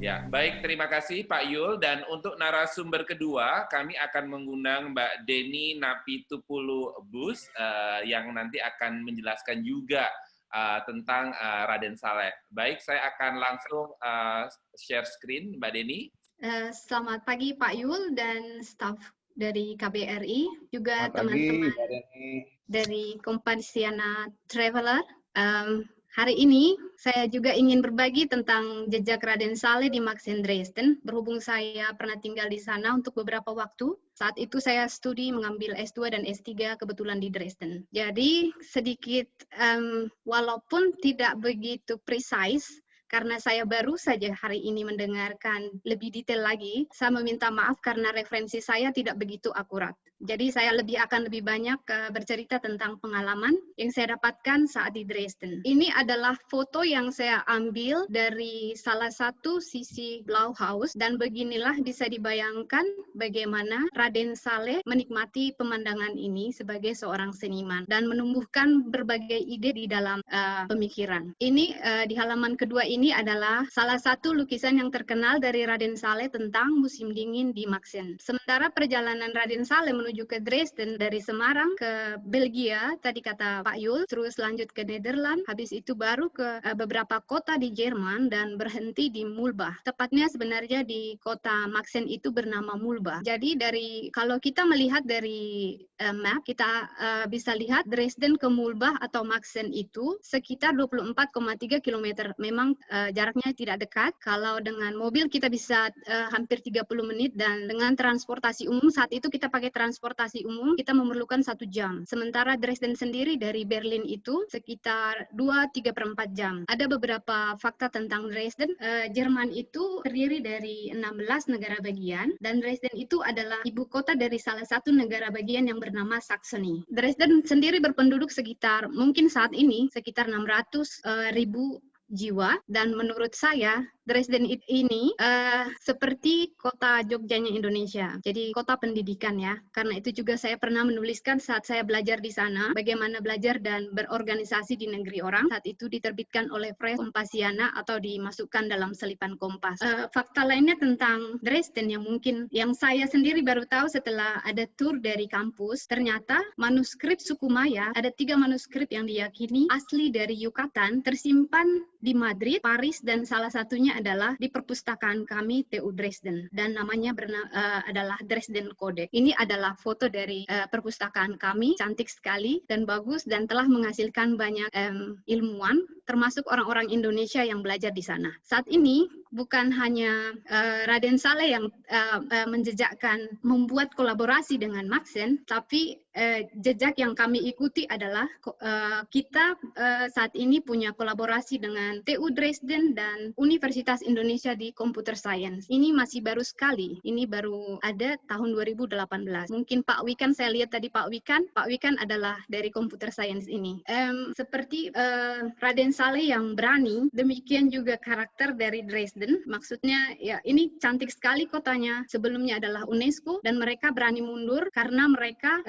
Ya, baik, terima kasih Pak Yul. Dan untuk narasumber kedua, kami akan mengundang Mbak Deni Napitupulu Bus yang nanti akan menjelaskan juga tentang Raden Saleh. Baik, saya akan langsung share screen, Mbak Deni. Selamat pagi Pak Yul dan staf dari KBRI, juga teman-teman dari Kompasiana Traveler. Hari ini saya juga ingin berbagi tentang jejak Raden Saleh di Maxen Dresden. Berhubung saya pernah tinggal di sana untuk beberapa waktu. Saat itu saya studi mengambil S2 dan S3 kebetulan di Dresden. Jadi sedikit walaupun tidak begitu precise, karena saya baru saja hari ini mendengarkan lebih detail lagi, saya meminta maaf karena referensi saya tidak begitu akurat. Jadi saya akan lebih banyak bercerita tentang pengalaman yang saya dapatkan saat di Dresden. Ini adalah foto yang saya ambil dari salah satu sisi Blauhaus, dan beginilah bisa dibayangkan bagaimana Raden Saleh menikmati pemandangan ini sebagai seorang seniman dan menumbuhkan berbagai ide di dalam pemikiran. Ini di halaman kedua ini adalah salah satu lukisan yang terkenal dari Raden Saleh tentang musim dingin di Maxen. Sementara perjalanan Raden Saleh menuju ke Dresden dari Semarang ke Belgia, tadi kata Pak Yul, terus lanjut ke Nederland, habis itu baru ke beberapa kota di Jerman dan berhenti di Mulbach. Tepatnya sebenarnya di kota Maxen itu bernama Mulbach. Jadi kalau kita melihat dari map, kita bisa lihat Dresden ke Mulbach atau Maxen itu sekitar 24,3 km. Memang jaraknya tidak dekat. Kalau dengan mobil kita bisa hampir 30 menit, dan dengan transportasi umum, saat itu kita pakai transportasi umum, kita memerlukan 1 jam. Sementara Dresden sendiri dari Berlin itu sekitar 2,3/4 jam. Ada beberapa fakta tentang Dresden. Jerman itu terdiri dari 16 negara bagian, dan Dresden itu adalah ibu kota dari salah satu negara bagian yang bernama Saxony. Dresden sendiri berpenduduk sekitar, mungkin saat ini, sekitar 600.000 jiwa, dan menurut saya Dresden ini seperti kota Jogjanya Indonesia. Jadi kota pendidikan ya. Karena itu juga saya pernah menuliskan saat saya belajar di sana, bagaimana belajar dan berorganisasi di negeri orang. Saat itu diterbitkan oleh Press Kompasiana atau dimasukkan dalam selipan Kompas. Fakta lainnya tentang Dresden yang saya sendiri baru tahu setelah ada tour dari kampus, ternyata manuskrip suku Maya, ada 3 manuskrip yang diyakini asli dari Yucatan, tersimpan di Madrid, Paris, dan salah satunya adalah di perpustakaan kami TU Dresden, dan namanya adalah Dresden Codex. Ini adalah foto dari perpustakaan kami, cantik sekali dan bagus, dan telah menghasilkan banyak ilmuwan, termasuk orang-orang Indonesia yang belajar di sana. Saat ini bukan hanya Raden Saleh yang menjejakkan membuat kolaborasi dengan Maxen, tapi jejak yang kami ikuti adalah kita saat ini punya kolaborasi dengan TU Dresden dan Universitas Indonesia di Computer Science. Ini masih baru sekali, ini baru ada tahun 2018. Mungkin Pak Wikan, saya lihat tadi Pak Wikan adalah dari Computer Science ini. Seperti Raden Saleh yang berani, demikian juga karakter dari Dresden. Maksudnya ya ini cantik sekali kotanya. Sebelumnya adalah UNESCO, dan mereka berani mundur karena mereka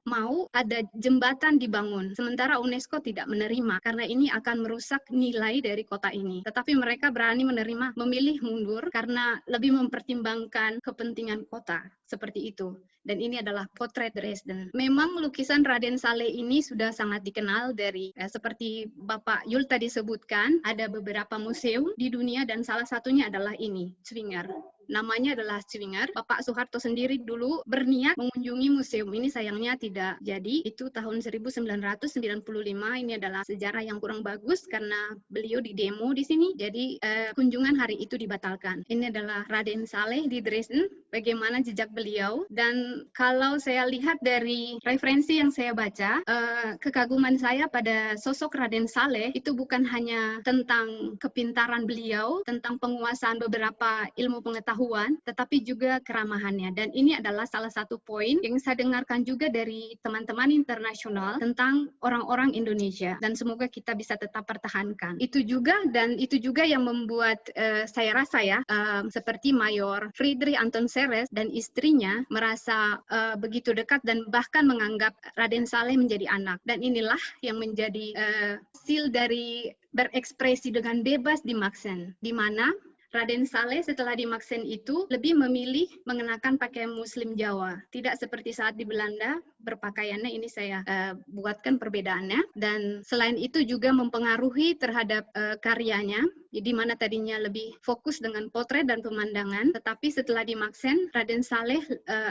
mau ada jembatan dibangun. Sementara UNESCO tidak menerima karena ini akan merusak nilai dari kota ini. Tetapi mereka berani memilih mundur karena lebih mempertimbangkan kepentingan kota. Seperti itu. Dan ini adalah potret Dresden. Memang lukisan Raden Saleh ini sudah sangat dikenal dari seperti Bapak Yul tadi sebutkan, ada beberapa museum di dunia, dan salah satunya adalah ini, Zwinger. Namanya adalah Zwinger. Bapak Soeharto sendiri dulu berniat mengunjungi museum ini, sayangnya tidak jadi. Itu tahun 1995. Ini adalah sejarah yang kurang bagus karena beliau di demo di sini. Jadi kunjungan hari itu dibatalkan. Ini adalah Raden Saleh di Dresden, bagaimana jejak beliau. Dan kalau saya lihat dari referensi yang saya baca, kekaguman saya pada sosok Raden Saleh itu bukan hanya tentang kepintaran beliau, tentang penguasaan beberapa ilmu pengetahuan, tetapi juga keramahannya. Dan ini adalah salah satu poin yang saya dengarkan juga dari teman-teman internasional tentang orang-orang Indonesia, dan semoga kita bisa tetap pertahankan. Itu juga yang membuat saya rasa ya, seperti Mayor Friedrich Anton Seres dan istrinya merasa begitu dekat dan bahkan menganggap Raden Saleh menjadi anak. Dan inilah yang menjadi hasil dari berekspresi dengan bebas di Maxen, di mana Raden Saleh setelah di Maxen itu lebih memilih mengenakan pakaian Muslim Jawa. Tidak seperti saat di Belanda, berpakaiannya ini saya buatkan perbedaannya. Dan selain itu juga mempengaruhi terhadap karyanya, di mana tadinya lebih fokus dengan potret dan pemandangan, tetapi setelah di Maxen, Raden Saleh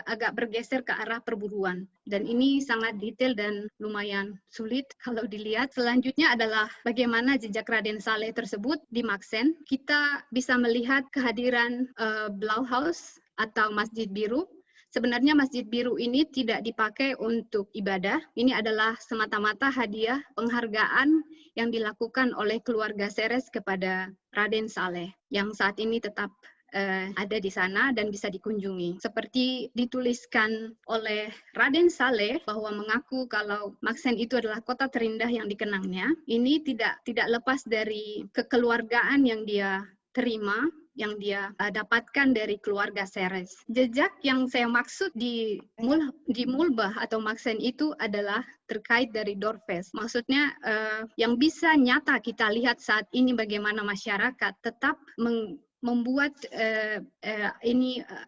agak bergeser ke arah perburuan. Dan ini sangat detail dan lumayan sulit kalau dilihat. Selanjutnya adalah bagaimana jejak Raden Saleh tersebut di Maxen. Kita bisa melihat kehadiran Blauhaus atau Masjid Biru. Sebenarnya Masjid Biru ini tidak dipakai untuk ibadah. Ini adalah semata-mata hadiah penghargaan yang dilakukan oleh keluarga Seres kepada Raden Saleh yang saat ini tetap ada di sana dan bisa dikunjungi. Seperti dituliskan oleh Raden Saleh bahwa mengaku kalau Maxen itu adalah kota terindah yang dikenangnya, ini tidak lepas dari kekeluargaan yang dia terima, yang dia dapatkan dari keluarga Seres. Jejak yang saya maksud di Mulbah atau Maxen itu adalah terkait dari Dorfes. Maksudnya yang bisa nyata kita lihat saat ini bagaimana masyarakat tetap membuat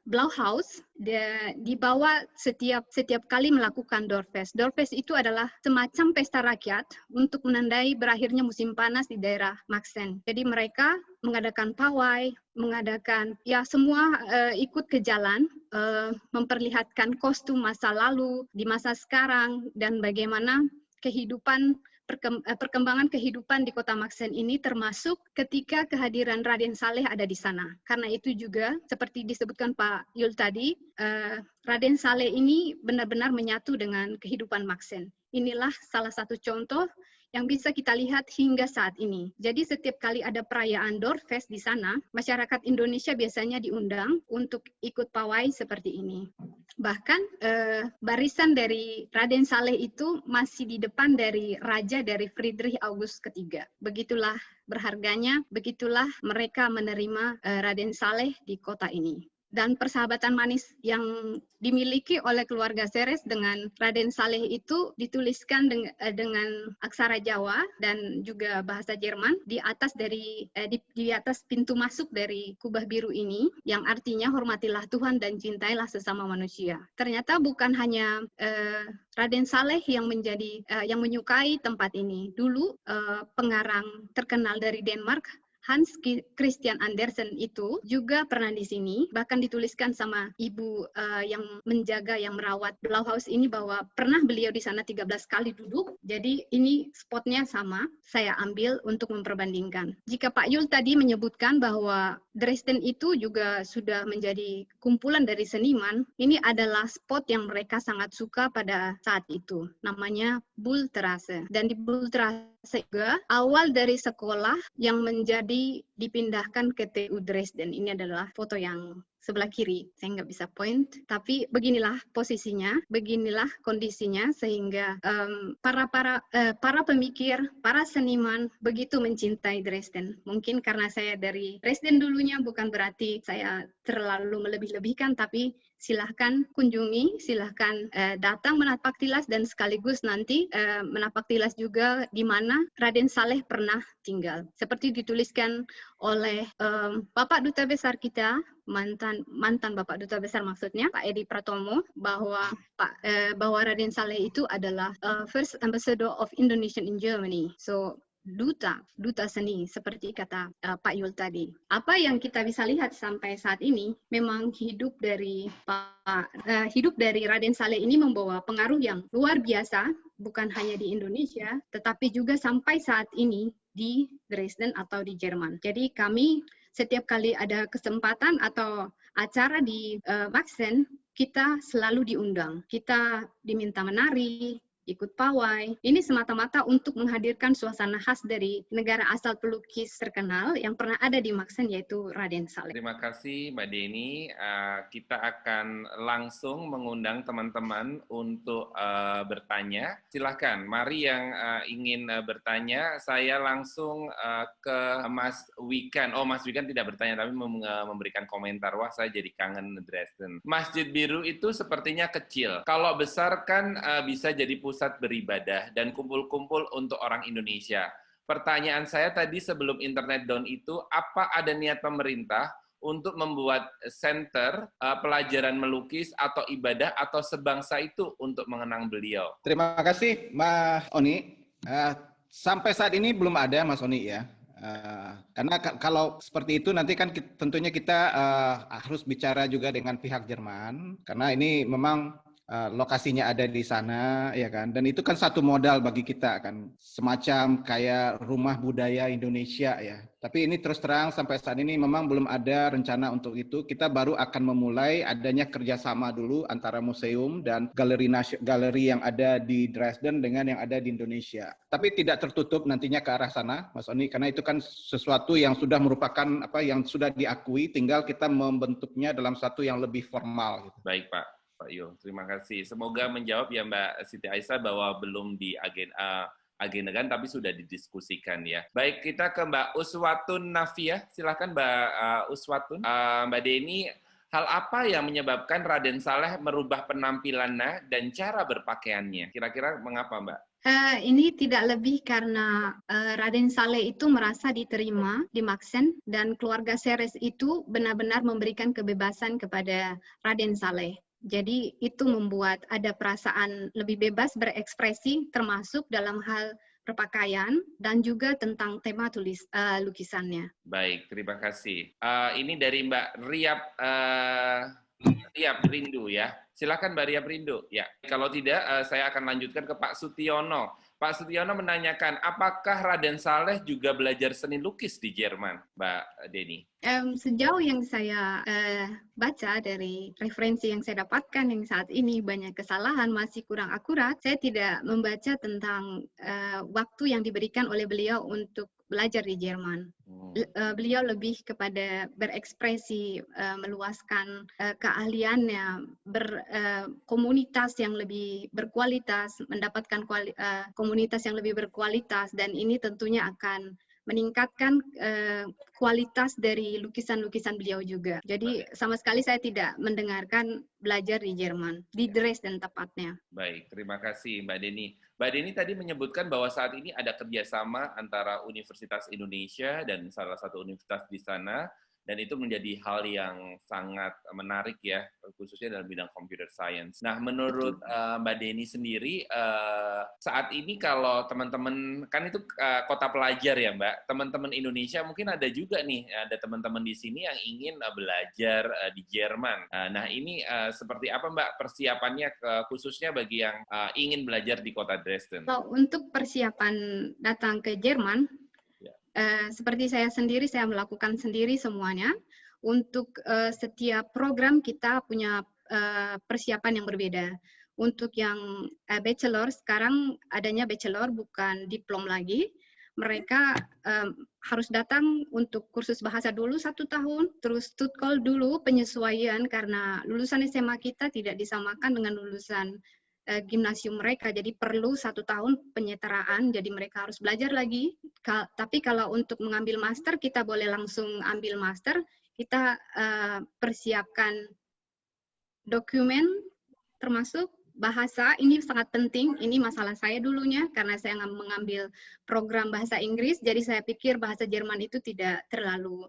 Blauhaus dibawa setiap kali melakukan Dorfest. Dorfest itu adalah semacam pesta rakyat untuk menandai berakhirnya musim panas di daerah Maxen. Jadi mereka mengadakan pawai, mengadakan semua ikut ke jalan, memperlihatkan kostum masa lalu di masa sekarang dan bagaimana perkembangan kehidupan di kota Maxen ini termasuk ketika kehadiran Raden Saleh ada di sana. Karena itu juga seperti disebutkan Pak Yul tadi, Raden Saleh ini benar-benar menyatu dengan kehidupan Maxen. Inilah salah satu contoh yang bisa kita lihat hingga saat ini. Jadi setiap kali ada perayaan Dorfest di sana, masyarakat Indonesia biasanya diundang untuk ikut pawai seperti ini. Bahkan barisan dari Raden Saleh itu masih di depan dari raja dari Friedrich August ketiga. Begitulah berharganya, begitulah mereka menerima Raden Saleh di kota ini. Dan persahabatan manis yang dimiliki oleh keluarga Seres dengan Raden Saleh itu dituliskan dengan aksara Jawa dan juga bahasa Jerman di atas di atas pintu masuk dari kubah biru ini, yang artinya hormatilah Tuhan dan cintailah sesama manusia. Ternyata bukan hanya Raden Saleh yang menyukai tempat ini. Dulu pengarang terkenal dari Denmark, Hans Christian Andersen itu juga pernah di sini, bahkan dituliskan sama ibu yang menjaga, yang merawat Blauhaus ini bahwa pernah beliau di sana 13 kali duduk. Jadi ini spotnya sama, saya ambil untuk memperbandingkan. Jika Pak Yul tadi menyebutkan bahwa Dresden itu juga sudah menjadi kumpulan dari seniman, ini adalah spot yang mereka sangat suka pada saat itu. Namanya Bulterrasse. Dan di Bulterrasse juga awal dari sekolah yang menjadi dipindahkan ke TU Dresden. Ini adalah foto yang sebelah kiri. Saya nggak bisa point, tapi beginilah posisinya, beginilah kondisinya sehingga para pemikir, para seniman begitu mencintai Dresden. Mungkin karena saya dari Dresden dulunya, bukan berarti saya terlalu melebih-lebihkan, tapi silahkan kunjungi, silahkan datang menapak tilas dan sekaligus nanti menapak tilas juga di mana Raden Saleh pernah tinggal. Seperti dituliskan oleh Bapak Duta Besar kita, mantan Bapak Duta Besar maksudnya, Pak Edi Pratomo, bahwa Raden Saleh itu adalah First Ambassador of Indonesian in Germany. So duta seni seperti kata Pak Yul tadi. Apa yang kita bisa lihat sampai saat ini, memang hidup dari Raden Saleh ini membawa pengaruh yang luar biasa, bukan hanya di Indonesia, tetapi juga sampai saat ini di Dresden atau di Jerman. Jadi kami setiap kali ada kesempatan atau acara di Maxen, kita selalu diundang. Kita diminta menari, ikut pawai. Ini semata-mata untuk menghadirkan suasana khas dari negara asal pelukis terkenal yang pernah ada di Maxen, yaitu Raden Saleh. Terima kasih Mbak Deni. Kita akan langsung mengundang teman-teman untuk bertanya. Silahkan, mari yang ingin bertanya. Saya langsung ke Mas Wikan. Oh, Mas Wikan tidak bertanya, tapi memberikan komentar. Wah, saya jadi kangen Dresden. Masjid Biru itu sepertinya kecil. Kalau besar kan bisa jadi pusat beribadah dan kumpul-kumpul untuk orang Indonesia. Pertanyaan saya tadi sebelum internet down itu, apa ada niat pemerintah untuk membuat center pelajaran melukis atau ibadah atau sebangsa itu untuk mengenang beliau? Terima kasih, Mas Oni. Sampai saat ini belum ada, Mas Oni ya. Karena kalau seperti itu nanti kan tentunya kita harus bicara juga dengan pihak Jerman, karena ini memang lokasinya ada di sana, ya kan. Dan itu kan satu modal bagi kita kan, semacam kayak rumah budaya Indonesia ya. Tapi ini terus terang sampai saat ini memang belum ada rencana untuk itu. Kita baru akan memulai adanya kerjasama dulu antara museum dan galeri yang ada di Dresden dengan yang ada di Indonesia. Tapi tidak tertutup nantinya ke arah sana, Mas Oni, karena itu kan sesuatu yang sudah merupakan yang sudah diakui, tinggal kita membentuknya dalam satu yang lebih formal. Gitu. Baik, Pak Yul, terima kasih. Semoga menjawab ya Mbak Siti Aisyah bahwa belum di agendakan tapi sudah didiskusikan ya. Baik, kita ke Mbak Uswatun Nafia. Silakan Mbak Uswatun. Mbak Deni, hal apa yang menyebabkan Raden Saleh merubah penampilannya dan cara berpakaiannya? Kira-kira mengapa, Mbak? Ini tidak lebih karena Raden Saleh itu merasa diterima di Maxen dan keluarga Seres itu benar-benar memberikan kebebasan kepada Raden Saleh. Jadi itu membuat ada perasaan lebih bebas berekspresi termasuk dalam hal berpakaian dan juga tentang tema lukisannya. Baik, terima kasih. Ini dari Mbak Riap Rindu ya. Silakan Mbak Riap Rindu. Ya, kalau tidak saya akan lanjutkan ke Pak Sutiono. Pak Sutiono menanyakan, apakah Raden Saleh juga belajar seni lukis di Jerman, Mbak Deni? Sejauh yang saya baca dari referensi yang saya dapatkan yang saat ini banyak kesalahan, masih kurang akurat, saya tidak membaca tentang waktu yang diberikan oleh beliau untuk belajar di Jerman. Beliau lebih kepada berekspresi, meluaskan keahliannya, berkomunitas yang lebih berkualitas, mendapatkan komunitas yang lebih berkualitas, dan ini tentunya akan meningkatkan kualitas dari lukisan-lukisan beliau juga. Jadi sama sekali saya tidak mendengarkan belajar di Jerman, di Dresden tepatnya. Baik, terima kasih Mbak Deni. Mbak Deni tadi menyebutkan bahwa saat ini ada kerjasama antara Universitas Indonesia dan salah satu universitas di sana, dan itu menjadi hal yang sangat menarik ya, khususnya dalam bidang computer science. Nah, menurut Mbak Deni sendiri, saat ini kalau teman-teman, kan itu kota pelajar ya Mbak, teman-teman Indonesia mungkin ada juga nih, ada teman-teman di sini yang ingin belajar di Jerman. Nah, ini seperti apa Mbak persiapannya khususnya bagi yang ingin belajar di kota Dresden? Untuk persiapan datang ke Jerman, seperti saya sendiri, saya melakukan sendiri semuanya. Untuk setiap program kita punya persiapan yang berbeda. Untuk yang bachelor, sekarang adanya bachelor bukan diplom lagi. Mereka harus datang untuk kursus bahasa dulu 1 tahun, terus tutkol dulu penyesuaian karena lulusan SMA kita tidak disamakan dengan lulusan gimnasium mereka, jadi perlu 1 tahun penyetaraan, jadi mereka harus belajar lagi. Tapi kalau untuk mengambil master, kita boleh langsung ambil master, kita persiapkan dokumen, termasuk bahasa, ini sangat penting, ini masalah saya dulunya, karena saya mengambil program bahasa Inggris, jadi saya pikir bahasa Jerman itu tidak terlalu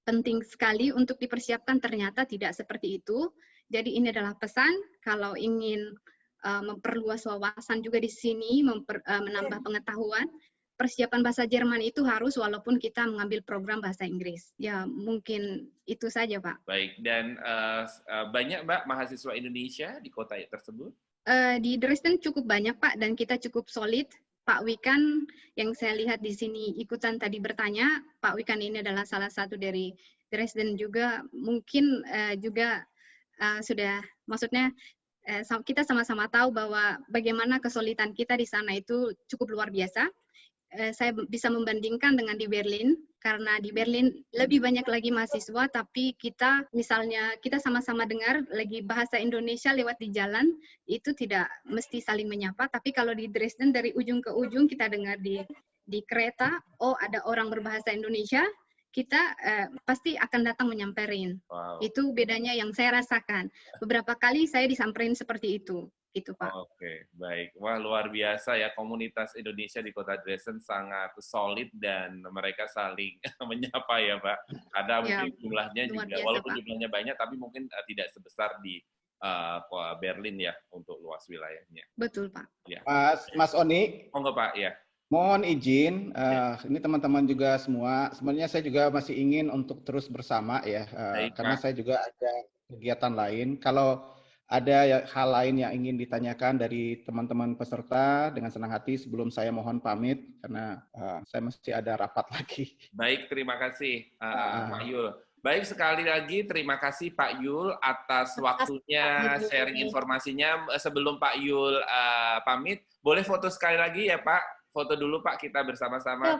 penting sekali untuk dipersiapkan, ternyata tidak seperti itu. Jadi ini adalah pesan, kalau ingin memperluas wawasan juga di sini, menambah pengetahuan, persiapan bahasa Jerman itu harus walaupun kita mengambil program bahasa Inggris. Ya, mungkin itu saja, Pak. Baik, dan banyak Mbak mahasiswa Indonesia di kota tersebut? Di Dresden cukup banyak, Pak, dan kita cukup solid. Pak Wikan yang saya lihat di sini ikutan tadi bertanya, Pak Wikan ini adalah salah satu dari Dresden juga, mungkin juga sudah, maksudnya kita sama-sama tahu bahwa bagaimana kesulitan kita di sana itu cukup luar biasa. Saya bisa membandingkan dengan di Berlin, karena di Berlin lebih banyak lagi mahasiswa, tapi kita misalnya kita sama-sama dengar lagi bahasa Indonesia lewat di jalan, itu tidak mesti saling menyapa, tapi kalau di Dresden dari ujung ke ujung kita dengar di kereta, oh ada orang berbahasa Indonesia, kita pasti akan datang menyamperin. Wow. Itu bedanya yang saya rasakan. Beberapa kali saya disamperin seperti itu. gitu Pak. Oke, baik. Wah, luar biasa ya, komunitas Indonesia di Kota Dresden sangat solid dan mereka saling menyapa ya Pak. Ada Ya, mungkin jumlahnya luar juga, biasa, walaupun Pak. jumlahnya banyak, tapi mungkin tidak sebesar di Berlin ya untuk luas wilayahnya. Betul Pak. Ya. Mas Oni, Monggo Pak, ya. mohon izin, ini teman-teman juga semua, sebenarnya saya juga masih ingin untuk terus bersama ya, Baik, karena Pak. saya juga ada kegiatan lain. Kalau ada hal lain yang ingin ditanyakan dari teman-teman peserta, dengan senang hati sebelum saya mohon pamit, karena saya mesti ada rapat lagi. Baik, terima kasih Pak Yul. Baik, sekali lagi terima kasih Pak Yul atas waktunya sharing informasinya. Sebelum Pak Yul pamit, boleh foto sekali lagi ya Pak? Foto dulu Pak, kita bersama-sama.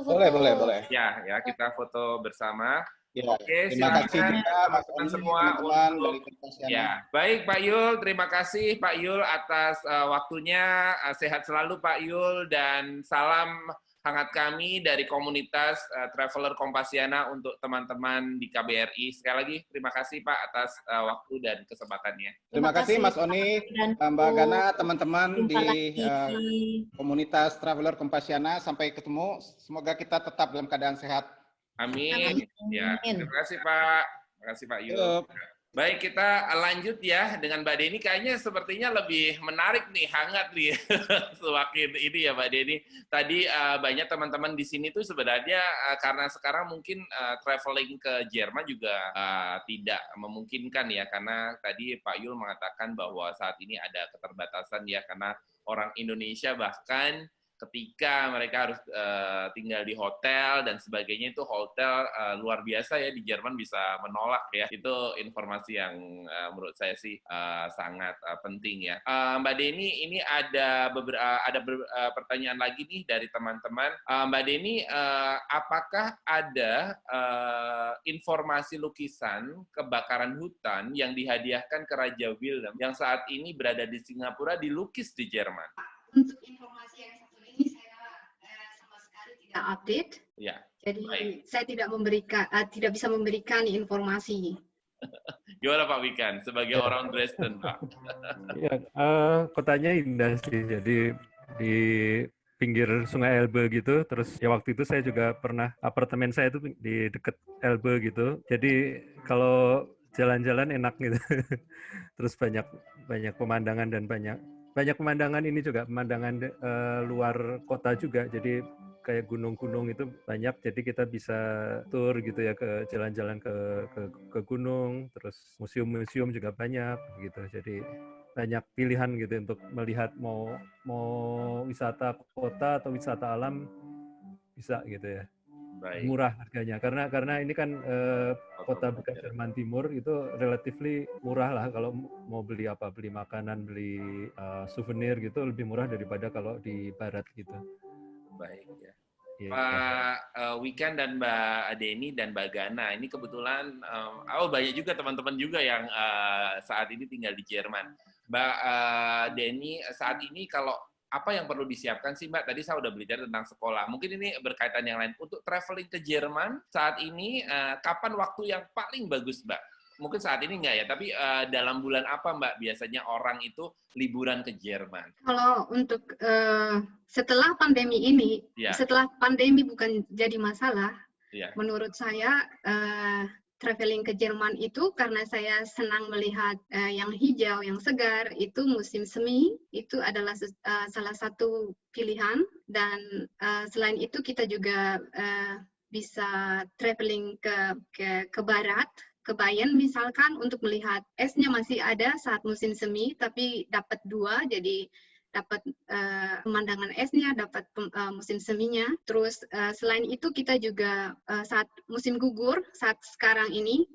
Boleh. Ya, kita foto bersama. Ya, Oke, terima kasih silakan juga Mas Oni, semua teman-teman untuk dari Kompasiana. ya. Baik Pak Yul, terima kasih Pak Yul atas waktunya. Sehat selalu Pak Yul dan salam hangat kami dari komunitas Traveler Kompasiana untuk teman-teman di KBRI. Sekali lagi terima kasih Pak atas waktu dan kesempatannya. Terima kasih Mas Oni, Mbak Gana, teman-teman di komunitas Traveler Kompasiana. Sampai ketemu. Semoga kita tetap dalam keadaan sehat. Amin. Ya, terima kasih Pak. Terima kasih Pak Yul. Baik, kita lanjut ya dengan Mbak Deni. Kayaknya sepertinya lebih menarik nih, hangat nih. Semakin ini ya Mbak Deni. Tadi banyak teman-teman di sini tuh sebenarnya karena sekarang mungkin traveling ke Jerman juga tidak memungkinkan ya. Karena tadi Pak Yul mengatakan bahwa saat ini ada keterbatasan ya. Karena orang Indonesia bahkan ketika mereka harus tinggal di hotel dan sebagainya, itu hotel luar biasa ya di Jerman bisa menolak ya. Itu informasi yang menurut saya sih sangat penting ya. Mbak Deni, ini ada pertanyaan lagi nih dari teman-teman. Mbak Deni, apakah ada informasi lukisan kebakaran hutan yang dihadiahkan ke Raja Wilhelm yang saat ini berada di Singapura dilukis di Jerman? Untuk informasi yang satu ini saya sama sekali tidak update. Ya. Jadi baik. saya tidak bisa memberikan informasi. Gimana Pak Wikan sebagai orang Dresden Pak? Ya, kotanya indah sih. Jadi di pinggir Sungai Elbe gitu. Terus ya waktu itu saya juga pernah apartemen saya itu di dekat Elbe gitu. Jadi kalau jalan-jalan enak gitu. Terus banyak pemandangan dan banyak pemandangan ini juga, pemandangan luar kota juga. Jadi kayak gunung-gunung itu banyak, jadi kita bisa tur gitu ya, ke jalan-jalan ke gunung, terus museum-museum juga banyak gitu. Jadi banyak pilihan gitu untuk melihat mau wisata kota atau wisata alam bisa gitu ya. Baik. Murah harganya karena ini kan kota bekas Jerman Timur itu relatively murah lah. Kalau mau beli makanan, beli souvenir gitu lebih murah daripada kalau di barat gitu. Baik ya. Pak Wikan dan Mbak Deni dan Mbak Gana, ini kebetulan banyak juga teman-teman juga yang saat ini tinggal di Jerman. Mbak Deni, saat ini kalau apa yang perlu disiapkan sih Mbak? Tadi saya udah bicara tentang sekolah. Mungkin ini berkaitan yang lain. Untuk traveling ke Jerman saat ini, kapan waktu yang paling bagus Mbak? Mungkin saat ini enggak ya, tapi dalam bulan apa Mbak biasanya orang itu liburan ke Jerman? Kalau untuk setelah pandemi ini, setelah pandemi bukan jadi masalah, menurut saya traveling ke Jerman itu karena saya senang melihat yang hijau, yang segar, itu musim semi, itu adalah salah satu pilihan. Dan selain itu kita juga bisa traveling ke barat, ke Bayern misalkan, untuk melihat esnya masih ada saat musim semi, tapi dapat dua, jadi dapat pemandangan esnya, dapat musim seminya. Terus selain itu kita juga saat musim gugur, saat sekarang ini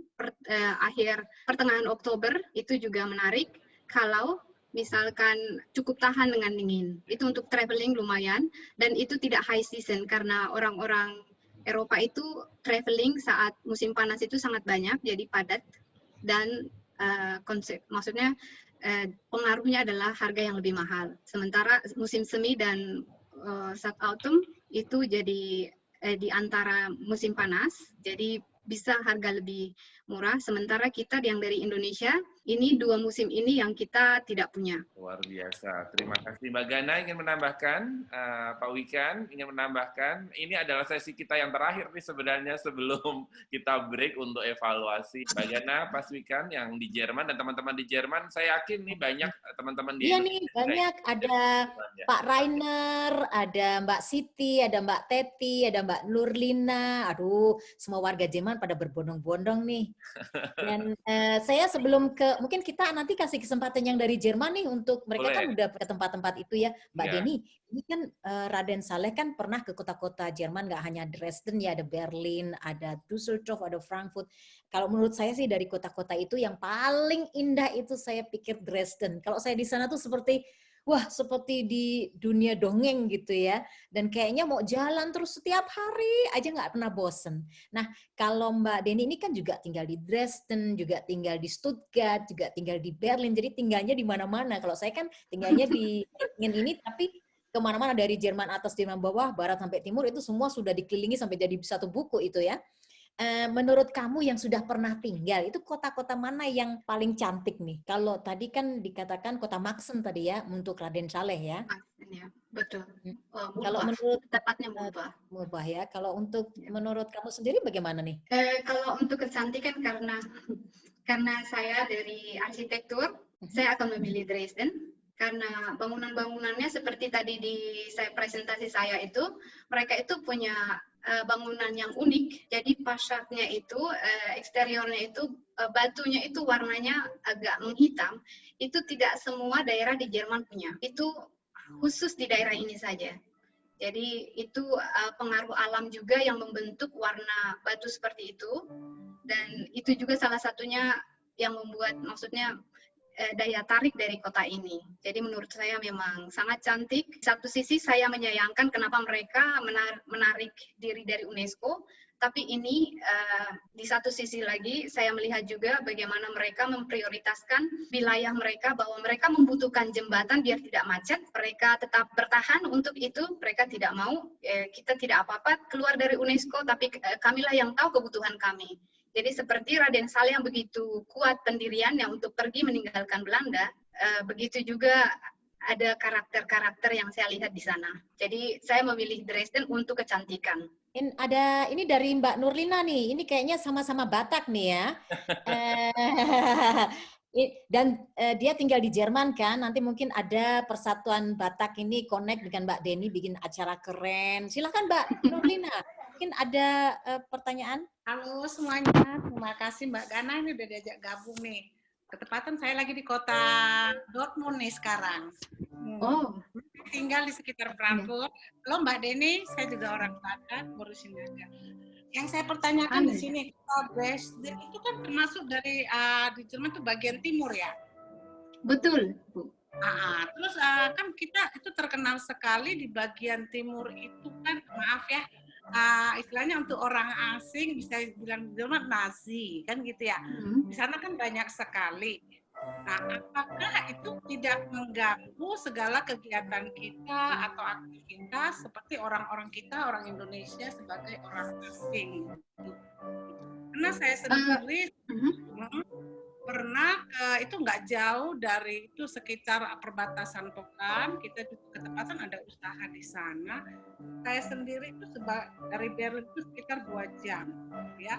akhir pertengahan Oktober, itu juga menarik kalau misalkan cukup tahan dengan dingin. Itu untuk traveling lumayan, dan itu tidak high season karena orang-orang Eropa itu traveling saat musim panas itu sangat banyak, jadi padat, dan maksudnya pengaruhnya adalah harga yang lebih mahal. Sementara musim semi dan saat autumn itu jadi di antara musim panas, jadi bisa harga lebih murah. Sementara kita yang dari Indonesia ini 2 musim ini yang kita tidak punya. Luar biasa. Terima kasih. Mbak Gana ingin menambahkan, Pak Wikan ingin menambahkan, ini adalah sesi kita yang terakhir nih sebenarnya sebelum kita break untuk evaluasi. Mbak Gana, Pak Wikan yang di Jerman dan teman-teman di Jerman, saya yakin nih banyak teman-teman di Iya nih, banyak. Ada Pak Rainer, ada Mbak Siti, ada Mbak Teti, ada Mbak Nurlina. Aduh, semua warga Jerman pada berbondong-bondong nih. Dan saya sebelum mungkin kita nanti kasih kesempatan yang dari Jerman nih untuk mereka. Boleh. Kan udah ke tempat-tempat itu ya, Mbak Deni. Ini kan Raden Saleh kan pernah ke kota-kota Jerman, nggak hanya Dresden ya, ada Berlin, ada Düsseldorf, ada Frankfurt. Kalau menurut saya sih dari kota-kota itu yang paling indah itu saya pikir Dresden. Kalau saya di sana tuh seperti di dunia dongeng gitu ya. Dan kayaknya mau jalan terus setiap hari aja nggak pernah bosen. Nah, kalau Mbak Deni ini kan juga tinggal di Dresden, juga tinggal di Stuttgart, juga tinggal di Berlin. Jadi tinggalnya di mana-mana. Kalau saya kan tinggalnya di ini, tapi kemana-mana dari Jerman atas, Jerman bawah, barat sampai timur itu semua sudah dikelilingi sampai jadi satu buku itu ya. Menurut kamu yang sudah pernah tinggal, itu kota-kota mana yang paling cantik nih? Kalau tadi kan dikatakan kota Maxen tadi ya, untuk Raden Saleh ya. Ya, betul. Kalau menurut tepatnya Mulbah ya. Kalau untuk menurut kamu sendiri bagaimana nih? Kalau untuk kecantikan karena saya dari arsitektur, saya akan memilih Dresden. Karena bangunan-bangunannya seperti tadi di presentasi saya itu, mereka itu punya bangunan yang unik. Jadi fasadnya itu, eksteriornya itu, batunya itu warnanya agak menghitam. Itu tidak semua daerah di Jerman punya. Itu khusus di daerah ini saja. Jadi itu pengaruh alam juga yang membentuk warna batu seperti itu. Dan itu juga salah satunya yang membuat, maksudnya, daya tarik dari kota ini. Jadi menurut saya memang sangat cantik. Satu sisi saya menyayangkan kenapa mereka menarik diri dari UNESCO, tapi ini di satu sisi lagi saya melihat juga bagaimana mereka memprioritaskan wilayah mereka, bahwa mereka membutuhkan jembatan biar tidak macet. Mereka tetap bertahan untuk itu, mereka tidak mau, kita tidak apa-apa keluar dari UNESCO, tapi kamilah yang tahu kebutuhan kami. Jadi seperti Raden Saleh yang begitu kuat pendiriannya untuk pergi meninggalkan Belanda, begitu juga ada karakter-karakter yang saya lihat di sana. Jadi saya memilih Dresden untuk kecantikan. Ini dari Mbak Nurlina nih, ini kayaknya sama-sama Batak nih ya. Dan dia tinggal di Jerman kan, nanti mungkin ada Persatuan Batak ini connect dengan Mbak Deni bikin acara keren. Silakan Mbak Nurlina, mungkin ada pertanyaan? Halo semuanya, terima kasih Mbak Gana ini udah diajak gabung nih. Ketepatan saya lagi di kota Dortmund nih sekarang. Tinggal di sekitar Frankfurt. Halo Mbak Deni, saya juga orang Batak, ngurusin juga. Yang saya pertanyakan di sini, Dresden itu kan termasuk dari di Jerman itu bagian timur ya? Betul, Bu. Terus kan kita itu terkenal sekali di bagian timur itu kan, maaf ya, istilahnya untuk orang asing bisa bilang Jerman Nazi kan gitu ya. Di sana kan banyak sekali. Nah, apakah itu tidak mengganggu segala kegiatan kita atau aktivitas seperti orang-orang kita, orang Indonesia sebagai orang asing? Karena saya sendiri pernah itu nggak jauh dari itu, sekitar perbatasan Pokan, kita juga ketepatan ada usaha di sana. Saya sendiri itu dari Berlin itu sekitar 2 jam, ya.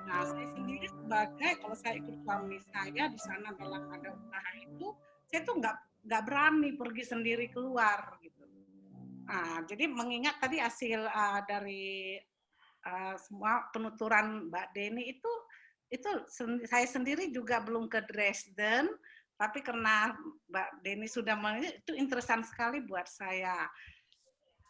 Nah, saya sendiri sebagai, kalau saya ikut suami saya di sana dalam ada usaha itu, saya tuh nggak berani pergi sendiri keluar gitu. Nah, jadi mengingat tadi hasil dari semua penuturan Mbak Deni itu saya sendiri juga belum ke Dresden, tapi karena Mbak Deni sudah itu interesan sekali buat saya.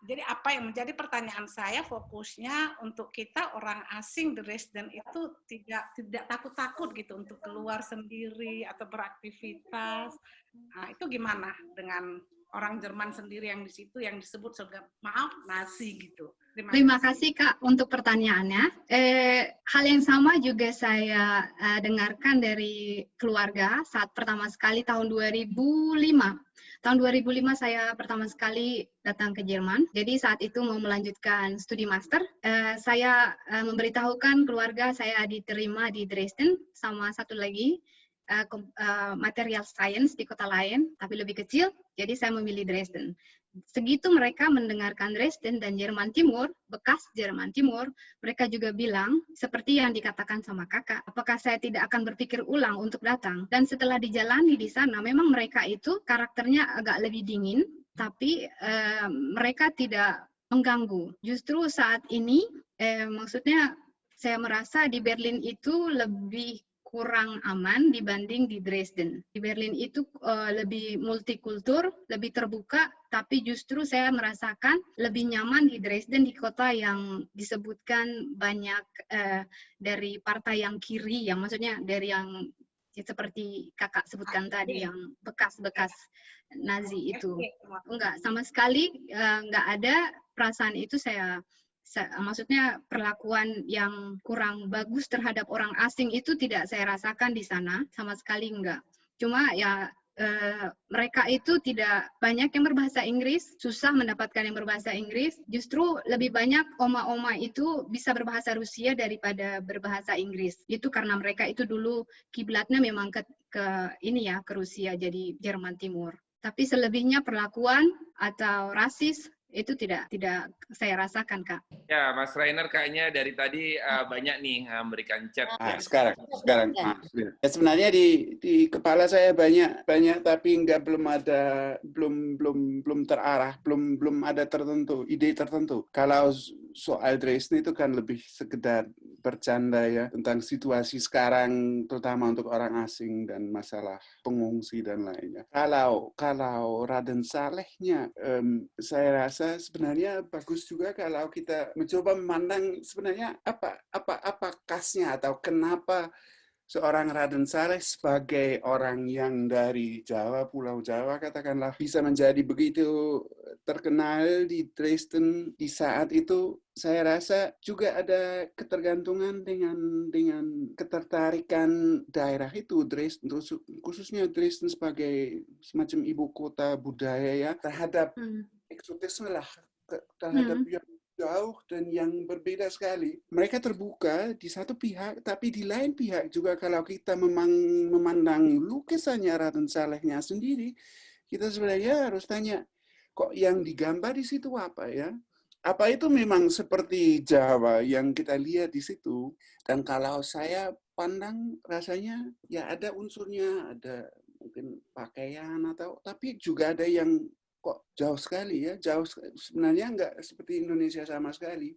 Jadi apa yang menjadi pertanyaan saya, fokusnya untuk kita orang asing Dresden itu tidak takut-takut gitu untuk keluar sendiri atau beraktivitas. Nah, itu gimana dengan orang Jerman sendiri yang di situ yang disebut maaf Nazi gitu. Terima kasih Kak untuk pertanyaannya. Hal yang sama juga saya dengarkan dari keluarga saat pertama sekali tahun 2005. Tahun 2005 saya pertama sekali datang ke Jerman. Jadi saat itu mau melanjutkan studi master. Saya memberitahukan keluarga saya diterima di Dresden sama satu lagi material science di kota lain, tapi lebih kecil, jadi saya memilih Dresden. Segitu mereka mendengarkan Dresden dan Jerman Timur, bekas Jerman Timur, mereka juga bilang, seperti yang dikatakan sama kakak, apakah saya tidak akan berpikir ulang untuk datang? Dan setelah dijalani di sana, memang mereka itu karakternya agak lebih dingin, tapi mereka tidak mengganggu. Justru saat ini, maksudnya saya merasa di Berlin itu lebih kurang aman dibanding di Dresden. Di Berlin itu lebih multikultur, lebih terbuka, tapi justru saya merasakan lebih nyaman di Dresden, di kota yang disebutkan banyak dari partai yang kiri, yang maksudnya dari yang seperti kakak sebutkan tadi, yang bekas-bekas Nazi itu. Enggak, sama sekali enggak ada perasaan itu. Maksudnya perlakuan yang kurang bagus terhadap orang asing itu tidak saya rasakan di sana, sama sekali enggak. Cuma ya mereka itu tidak banyak yang berbahasa Inggris, susah mendapatkan yang berbahasa Inggris. Justru lebih banyak oma-oma itu bisa berbahasa Rusia daripada berbahasa Inggris. Itu karena mereka itu dulu kiblatnya memang ke Rusia, jadi Jerman Timur. Tapi selebihnya perlakuan atau rasis itu tidak saya rasakan, Kak. Ya, Mas Rainer kayaknya dari tadi banyak nih memberikan chat. Sekarang. Ya, sebenarnya di kepala saya banyak tapi belum terarah, belum ada ide tertentu. Kalau soal Dresden itu kan lebih sekedar bercanda ya tentang situasi sekarang, terutama untuk orang asing dan masalah pengungsi dan lainnya. Kalau Raden Salehnya, saya rasa sebenarnya bagus juga kalau kita mencoba memandang sebenarnya apa khasnya atau kenapa seorang Raden Saleh sebagai orang yang dari Jawa, Pulau Jawa katakanlah, bisa menjadi begitu terkenal di Dresden di saat itu. Saya rasa juga ada ketergantungan dengan ketertarikan daerah itu, Dresden, khususnya Dresden sebagai semacam ibu kota budaya ya, terhadap eksotisme lah, terhadap yang jauh dan yang berbeda sekali. Mereka terbuka di satu pihak, tapi di lain pihak juga kalau kita memandang lukisannya Raden Salehnya sendiri, kita sebenarnya harus tanya, kok yang digambar di situ apa ya? Apa itu memang seperti Jawa yang kita lihat di situ? Dan kalau saya pandang rasanya ya ada unsurnya, ada mungkin pakaian tapi juga ada yang kok jauh sekali ya, sebenarnya nggak seperti Indonesia sama sekali.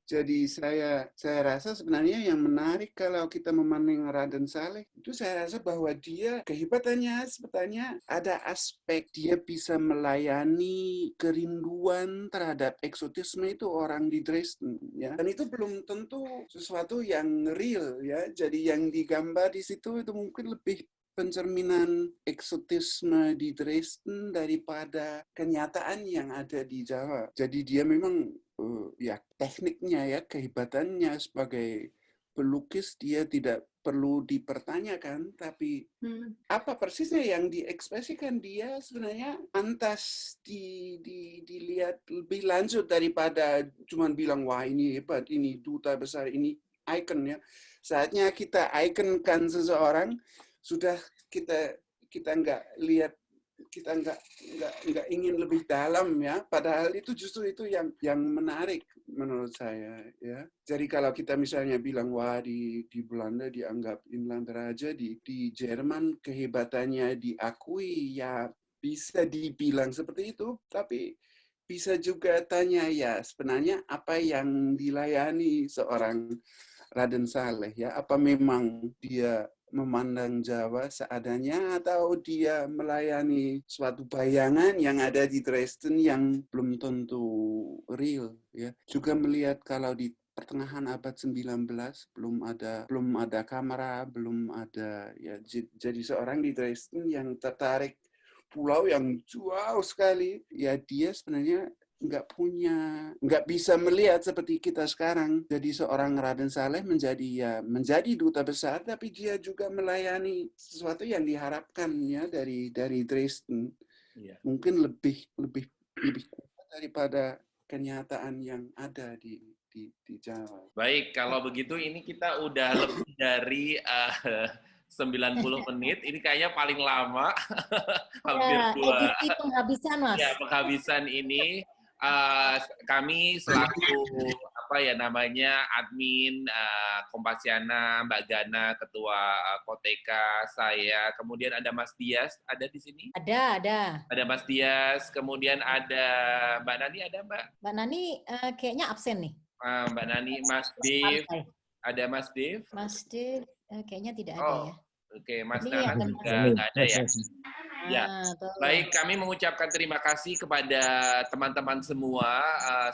Jadi saya rasa sebenarnya yang menarik kalau kita memandang Raden Saleh itu saya rasa bahwa dia kehebatannya sebetulnya ada aspek dia bisa melayani kerinduan terhadap eksotisme itu orang di Dresden ya. Dan itu belum tentu sesuatu yang real ya. Jadi yang digambar di situ itu mungkin lebih pencerminan eksotisme di Dresden daripada kenyataan yang ada di Jawa. Jadi dia memang ya tekniknya ya, kehebatannya sebagai pelukis dia tidak perlu dipertanyakan, tapi apa persisnya yang diekspresikan dia sebenarnya pantas dilihat lebih lanjut daripada cuma bilang wah ini hebat, ini duta besar, ini ikon ya. Saatnya kita ikonkan seseorang, sudah kita nggak lihat, kita nggak ingin lebih dalam ya, padahal itu justru itu yang menarik menurut saya ya. Jadi kalau kita misalnya bilang wah di Belanda dianggap Inland Raja, di Jerman kehebatannya diakui ya, bisa dibilang seperti itu, tapi bisa juga tanya ya sebenarnya apa yang dilayani seorang Raden Saleh ya, apa memang dia memandang Jawa seadanya atau dia melayani suatu bayangan yang ada di Dresden yang belum tentu real ya. Juga melihat kalau di pertengahan abad 19 belum ada kamera, belum ada ya, jadi seorang di Dresden yang tertarik pulau yang jauh sekali ya, dia sebenarnya nggak bisa melihat seperti kita sekarang. Jadi seorang Raden Saleh menjadi duta besar, tapi dia juga melayani sesuatu yang diharapkan ya dari Dresden. Yeah. Mungkin lebih kuat daripada kenyataan yang ada di Jawa. Baik, kalau begitu ini kita udah lebih dari 90 menit. Ini kayaknya paling lama. Hampir Ya, 2. edisi penghabisan, Mas. Ya, penghabisan ini kami selaku admin Kompasiana, Mbak Gana, Ketua Koteka, saya, kemudian ada Mas Dias, ada di sini? Ada. Ada Mas Dias, kemudian ada Mbak Nani, ada Mbak? Mbak Nani kayaknya absen nih. Mbak Nani, Mas Dev, ada Mas Dev? Mas Dev kayaknya tidak ada ya. Oke, Mas Ini Nana yang juga nggak ada ya? Ya, baik. Kami mengucapkan terima kasih kepada teman-teman semua.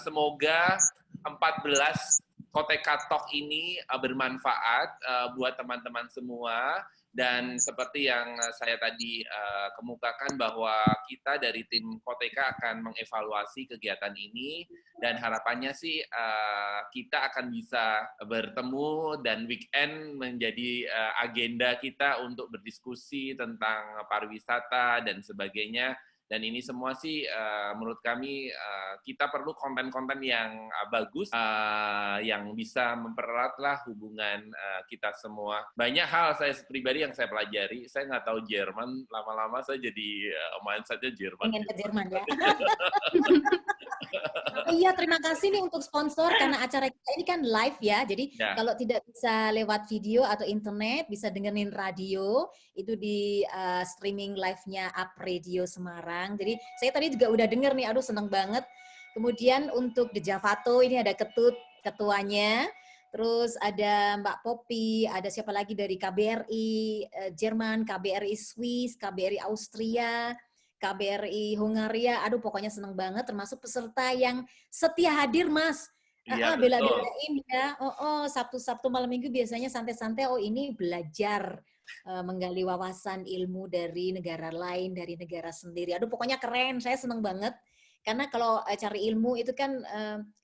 Semoga 14 Koteka Talk ini bermanfaat buat teman-teman semua. Dan seperti yang saya tadi kemukakan bahwa kita dari tim Koteka akan mengevaluasi kegiatan ini dan harapannya sih kita akan bisa bertemu dan weekend menjadi agenda kita untuk berdiskusi tentang pariwisata dan sebagainya. Dan ini semua sih menurut kami kita perlu konten-konten yang bagus, yang bisa mempereratlah hubungan kita semua. Banyak hal saya pribadi yang saya pelajari, saya nggak tahu Jerman, lama-lama saya jadi mindsetnya Jerman. Ingin ke Jerman ya. Iya, terima kasih nih untuk sponsor karena acara kita ini kan live ya. Jadi kalau tidak bisa lewat video atau internet, bisa dengerin radio itu di streaming live-nya Up Radio Semarang. Jadi saya tadi juga udah denger nih, aduh seneng banget. Kemudian untuk The Javato ini ada ketuanya. Terus ada Mbak Poppy, ada siapa lagi dari KBRI Jerman, KBRI Swiss, KBRI Austria, KBRI Hungaria, aduh pokoknya seneng banget, termasuk peserta yang setia hadir, Mas. Iya, bela-belain ya. Sabtu malam minggu biasanya santai-santai, ini belajar menggali wawasan ilmu dari negara lain, dari negara sendiri. Aduh pokoknya keren, saya seneng banget. Karena kalau cari ilmu itu kan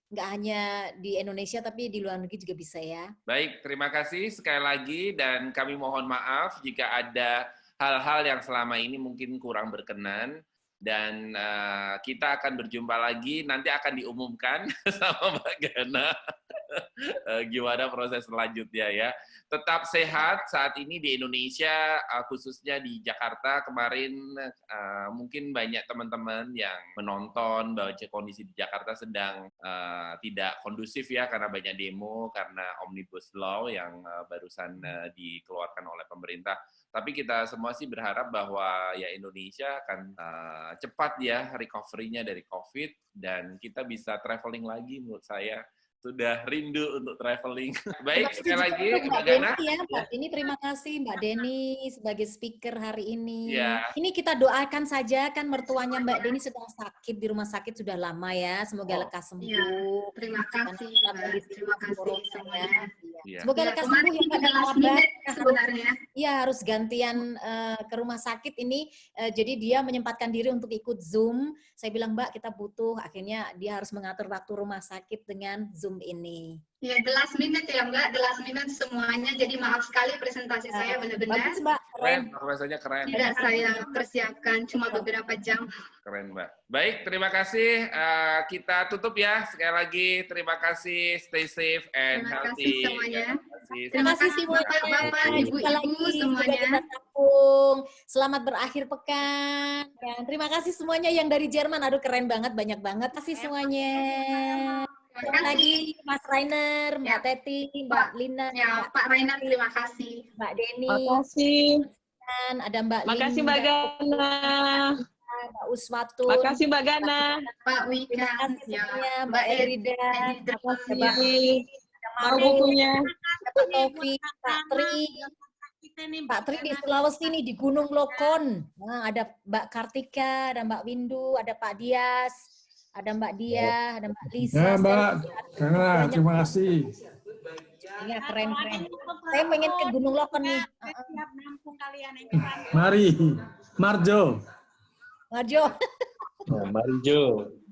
nggak hanya di Indonesia, tapi di luar negeri juga bisa ya. Baik, terima kasih sekali lagi, dan kami mohon maaf jika ada hal-hal yang selama ini mungkin kurang berkenan, dan kita akan berjumpa lagi, nanti akan diumumkan sama Mbak Gana gimana proses selanjutnya ya. Tetap sehat saat ini di Indonesia, khususnya di Jakarta. Kemarin mungkin banyak teman-teman yang menonton bahwa kondisi di Jakarta sedang tidak kondusif ya, karena banyak demo, karena Omnibus Law yang barusan dikeluarkan oleh pemerintah. Tapi kita semua sih berharap bahwa ya Indonesia akan cepat ya recovery-nya dari COVID, dan kita bisa traveling lagi. Menurut saya sudah rindu untuk traveling. Baik, sekali lagi Mbak Gana. Ini terima kasih Mbak Deni sebagai speaker hari ini. Ya. Ini kita doakan saja, kan mertuanya Mbak Deni sedang sakit di rumah sakit sudah lama ya. Semoga lekas sembuh. Ya, terima kasih. Terima kasih semuanya. Ya. Semoga lekas sembuh ya Mbak. Sebenarnya. Iya, harus gantian ke rumah sakit ini. Jadi dia menyempatkan diri untuk ikut Zoom. Saya bilang, Mbak, kita butuh. Akhirnya dia harus mengatur waktu rumah sakit dengan Zoom ini. Ya, the last minute ya Mbak, the last minute semuanya. Jadi maaf sekali presentasi saya benar-benar. Bagus Mbak, keren. Rasanya keren. Tidak saya persiapkan, cuma beberapa jam. Keren Mbak. Baik, terima kasih. Kita tutup ya. Sekali lagi, terima kasih. Stay safe and healthy. Terima kasih semuanya. Terima kasih Bapak-bapak, ibu-ibu semuanya. Selamat berakhir pekan. Dan terima kasih semuanya yang dari Jerman. Aduh keren banget, banyak banget. Terima kasih semuanya. Terima lagi Mas Rainer, Mbak Teti, Mbak Lina. Ya, Pak Rainer terima kasih. Mbak Deni. Terima kasih. Dan ada Mbak Lina. Makasih Mbak Gana. Mbak Uswatu. Makasih Mbak Gana. Pak Wika. Terima kasih semuanya. Ya, Mbak Erida. Terima kasih. Mau bukunya. Pak Taufik, Pak Tri. Pak Tri di Sulawesi nih, di Gunung Lokon. Nah, ada Mbak Kartika, ada Mbak Windu, ada Pak Dias, ada Mbak Dia, ada Mbak Lisa. Ya Mbak, terima kasih. Iya, keren-keren. Saya pengen ke Gunung Lokon nih. Mari, Marjo. Marjo. Marjo,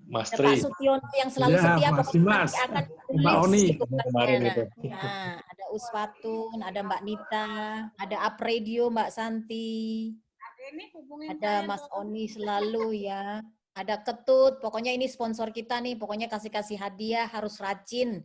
Mas Ada Tri. Pak Sutiono yang selalu Ya, setia. masih Mas. Akan Mbak Oni. Kemarin itu. Nah, ada Uswatun, ada Mbak Nita, ada Up Radio, Mbak Santi, ada Mas Oni selalu ya. Ada Ketut, pokoknya ini sponsor kita nih, pokoknya kasih hadiah harus rajin.